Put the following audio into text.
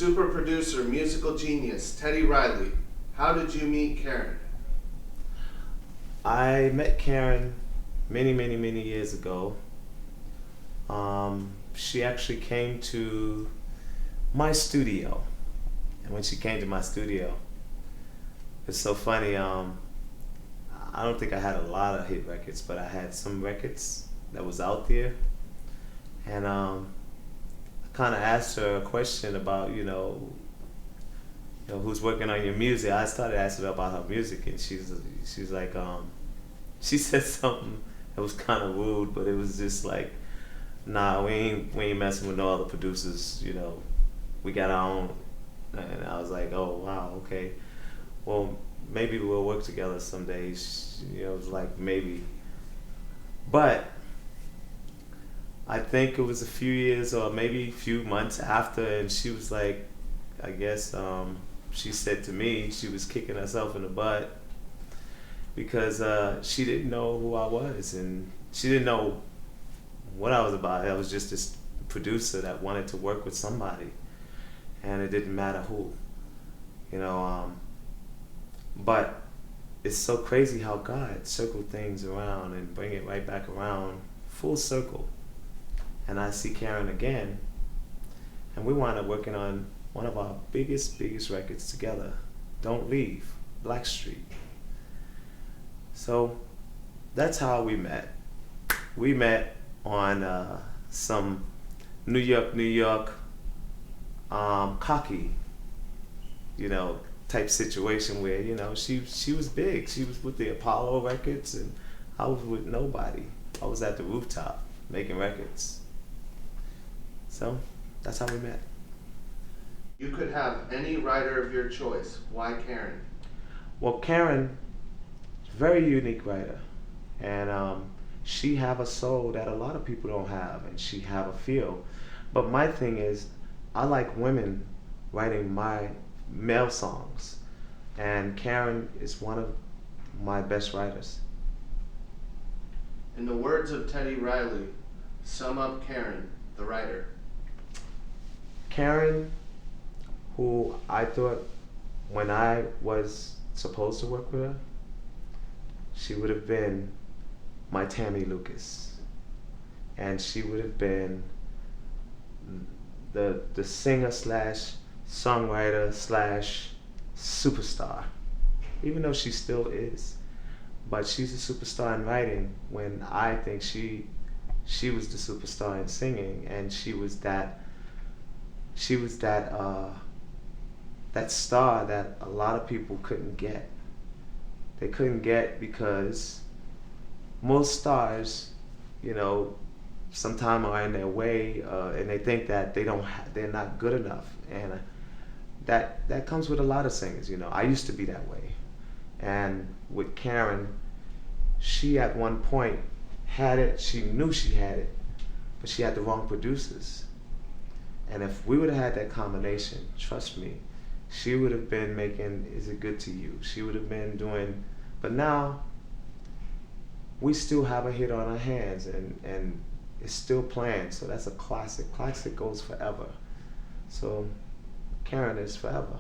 Super producer, musical genius, Teddy Riley. How did you meet Karen? I met Karen many years ago. She actually came to my studio. And when she came to my studio, it's so funny. I don't think I had a lot of hit records, but I had some records that was out there. And I kind of asked her a question about, who's working on your music. I started asking her about her music, and she's like, she said something that was kind of rude, but it was just like, nah, we ain't messing with no other producers. We got our own. And I was like, oh wow, okay. Well, maybe we'll work together someday. It was like maybe, but I think it was a few years or maybe a few months after, and she was like, I guess she said to me she was kicking herself in the butt because she didn't know who I was and she didn't know what I was about. I was just this producer that wanted to work with somebody, and it didn't matter who, you know. But it's so crazy how God circled things around and bring it right back around, full circle. And I see Karen again, and we wound up working on one of our biggest records together, Don't Leave, Blackstreet. So that's how we met. We met on some New York, cocky, type situation where, she was big. She was with the Apollo records and I was with nobody. I was at the rooftop making records. So that's how we met. You could have any writer of your choice. Why Karen? Well, Karen, very unique writer, and she have a soul that a lot of people don't have, and she have a feel. But my thing is, I like women writing my male songs, and Karen is one of my best writers. In the words of Teddy Riley, sum up Karen, the writer. Karen, who I thought when I was supposed to work with her, she would have been my Tammy Lucas, and she would have been the singer slash songwriter slash superstar, even though she still is. But she's a superstar in writing when I think she was the superstar in singing, and she was that that star that a lot of people couldn't get. They couldn't get because most stars, sometimes are in their way, and they think that they're not good enough, and that comes with a lot of singers. I used to be that way, and with Karen, she at one point had it. She knew she had it, but she had the wrong producers. And if we would have had that combination, trust me, she would have been making Is It Good to You? She would have been doing, but now we still have a hit on our hands, and it's still playing, so that's a classic. Classic goes forever. So Karen is forever.